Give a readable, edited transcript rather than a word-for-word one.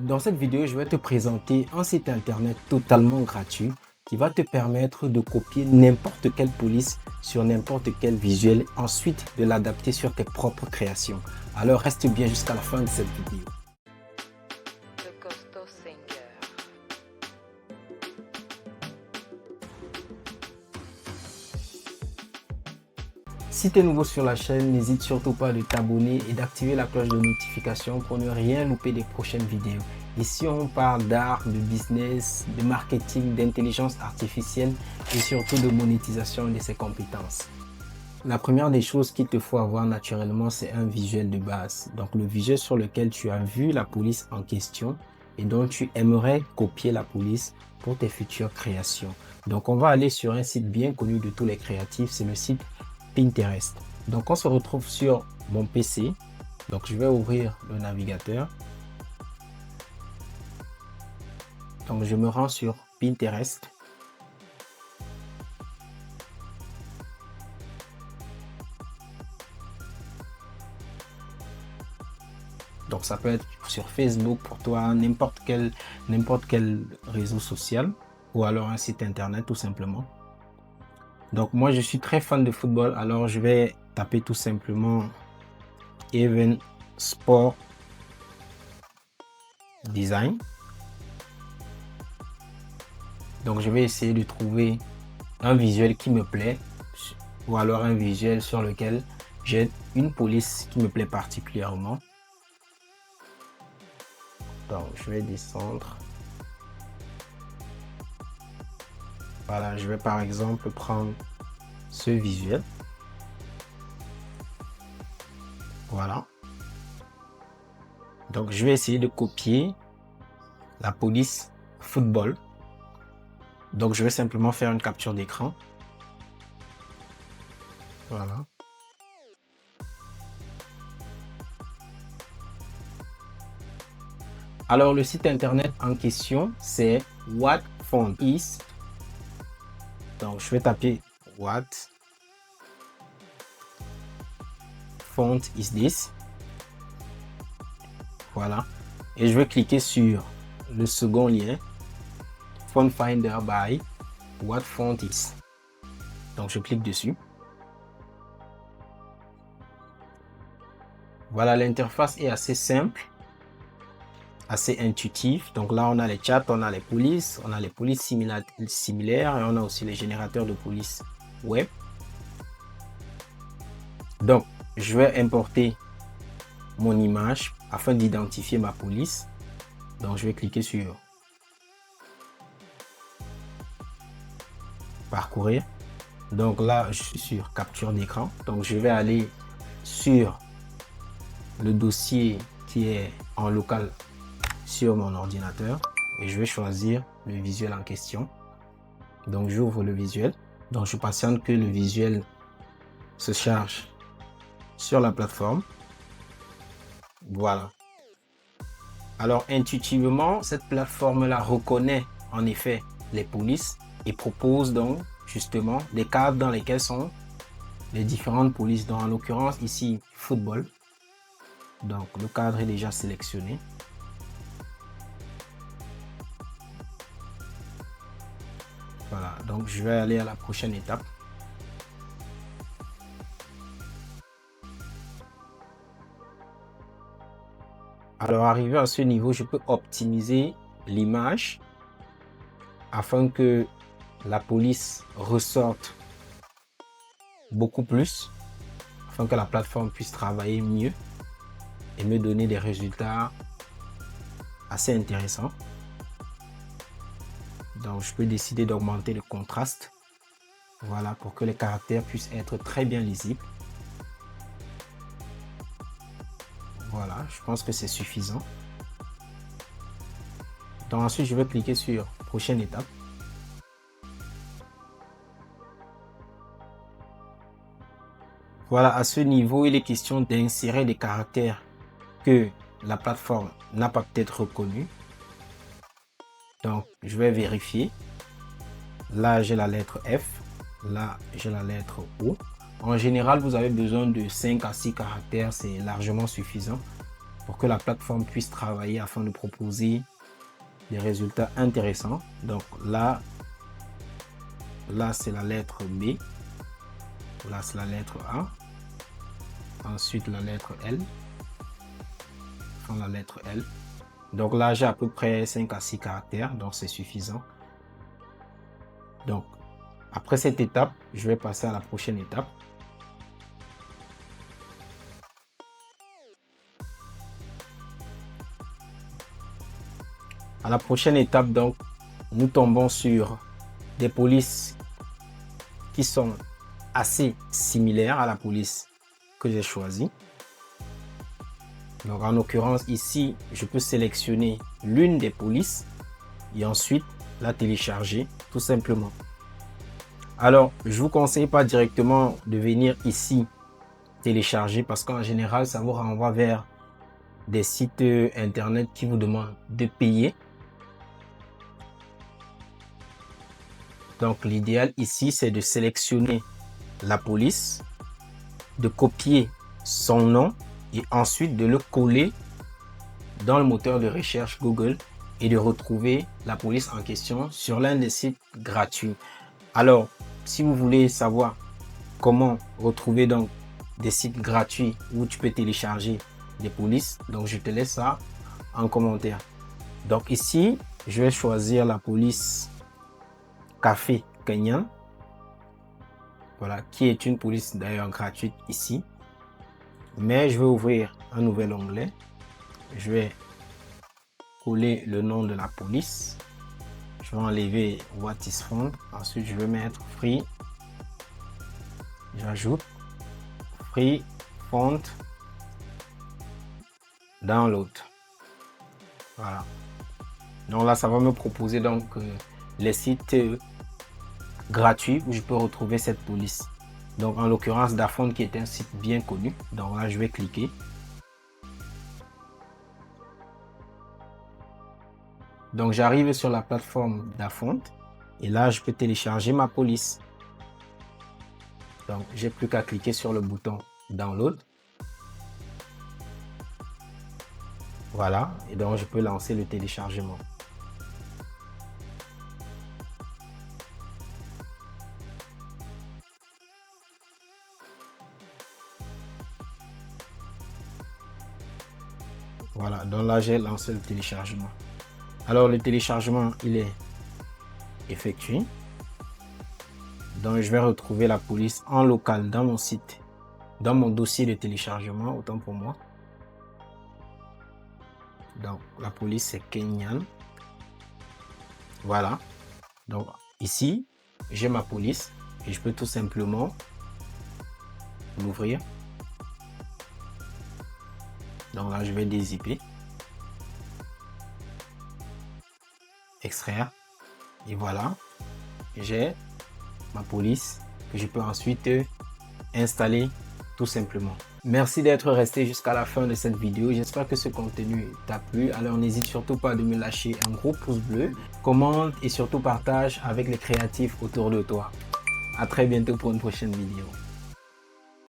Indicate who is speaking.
Speaker 1: Dans cette vidéo, je vais te présenter un site internet totalement gratuit qui va te permettre de copier n'importe quelle police sur n'importe quel visuel, ensuite de l'adapter sur tes propres créations. Alors reste bien jusqu'à la fin de cette vidéo.
Speaker 2: The Costo Singer.
Speaker 1: Si tu es nouveau sur la chaîne, n'hésite surtout pas de t'abonner et d'activer la cloche de notification pour ne rien louper des prochaines vidéos. Ici, on parle d'art, de business, de marketing, d'intelligence artificielle et surtout de monétisation de ses compétences. La première des choses qu'il te faut avoir naturellement, c'est un visuel de base. Donc le visuel sur lequel tu as vu la police en question et dont tu aimerais copier la police pour tes futures créations. Donc on va aller sur un site bien connu de tous les créatifs, c'est le site Pinterest. Donc on se retrouve sur mon PC. Donc je vais ouvrir le navigateur. Donc je me rends sur Pinterest. Donc ça peut être sur Facebook pour toi, n'importe quel réseau social ou alors un site internet tout simplement. Donc moi je suis très fan de football, alors je vais taper tout simplement Even Sport Design. Donc je vais essayer de trouver un visuel qui me plaît ou alors un visuel sur lequel j'ai une police qui me plaît particulièrement. Donc je vais descendre. Voilà, je vais par exemple prendre ce visuel. Voilà. Donc je vais essayer de copier la police football. Donc je vais simplement faire une capture d'écran. Voilà. Alors le site internet en question, c'est What Font Is. Donc je vais taper What Font Is This. Voilà. Et je vais cliquer sur le second lien, Font Finder by What Font Is. Donc je clique dessus. Voilà, l'interface est assez simple, assez intuitif. Donc là, on a les chats, on a les polices similaires et on a aussi les générateurs de police web. Donc, je vais importer mon image afin d'identifier ma police. Donc, je vais cliquer sur parcourir. Donc là, je suis sur capture d'écran. Donc, je vais aller sur le dossier qui est en local sur mon ordinateur et je vais choisir le visuel en question. Donc j'ouvre le visuel. Donc je patiente que le visuel se charge sur la plateforme. Voilà. Alors intuitivement, cette plateforme là reconnaît en effet les polices et propose donc justement des cadres dans lesquels sont les différentes polices. Donc en l'occurrence ici football. Donc le cadre est déjà sélectionné. Voilà, donc je vais aller à la prochaine étape. Alors arrivé à ce niveau, je peux optimiser l'image afin que la police ressorte beaucoup plus, afin que la plateforme puisse travailler mieux et me donner des résultats assez intéressants. Donc je peux décider d'augmenter le contraste, voilà, pour que les caractères puissent être très bien lisibles. Voilà, je pense que c'est suffisant. Donc ensuite je vais cliquer sur prochaine étape. Voilà, à ce niveau il est question d'insérer des caractères que la plateforme n'a pas peut-être reconnu. Donc je vais vérifier. Là j'ai la lettre F, là j'ai la lettre O. En général vous avez besoin de 5 à 6 caractères, c'est largement suffisant pour que la plateforme puisse travailler afin de proposer des résultats intéressants. Donc là c'est la lettre B, là c'est la lettre A, ensuite la lettre L, enfin la lettre L. Donc là j'ai à peu près 5 à 6 caractères, donc c'est suffisant. Donc après cette étape, je vais passer à la prochaine étape. À la prochaine étape, donc, nous tombons sur des polices qui sont assez similaires à la police que j'ai choisie. Donc en l'occurrence ici, je peux sélectionner l'une des polices et ensuite la télécharger tout simplement. Alors, je vous conseille pas directement de venir ici télécharger parce qu'en général, ça vous renvoie vers des sites internet qui vous demandent de payer. Donc l'idéal ici, c'est de sélectionner la police, de copier son nom et ensuite de le coller dans le moteur de recherche Google et de retrouver la police en question sur l'un des sites gratuits. Alors, si vous voulez savoir comment retrouver donc des sites gratuits où tu peux télécharger des polices, donc je te laisse ça en commentaire. Donc ici, je vais choisir la police Café Kenyan, voilà, qui est une police d'ailleurs gratuite ici. Mais je vais ouvrir un nouvel onglet. Je vais coller le nom de la police. Je vais enlever What is found. Ensuite, je vais mettre Free. J'ajoute Free Font Download. Voilà. Donc là, ça va me proposer donc les sites gratuits où je peux retrouver cette police. Donc en l'occurrence Dafont qui est un site bien connu. Donc là je vais cliquer. Donc j'arrive sur la plateforme Dafont et là je peux télécharger ma police. Donc j'ai plus qu'à cliquer sur le bouton Download. Voilà, et donc je peux lancer le téléchargement. Voilà, donc là j'ai lancé le téléchargement. Alors le téléchargement il est effectué. Donc je vais retrouver la police en local dans mon site, dans mon dossier de téléchargement, autant pour moi. Donc la police c'est Kenyan. Voilà. Donc ici j'ai ma police et je peux tout simplement l'ouvrir. Donc là, je vais dézipper, extraire, et voilà, j'ai ma police que je peux ensuite installer tout simplement. Merci d'être resté jusqu'à la fin de cette vidéo. J'espère que ce contenu t'a plu. Alors n'hésite surtout pas de me lâcher un gros pouce bleu, commente et surtout partage avec les créatifs autour de toi. À très bientôt pour une prochaine vidéo.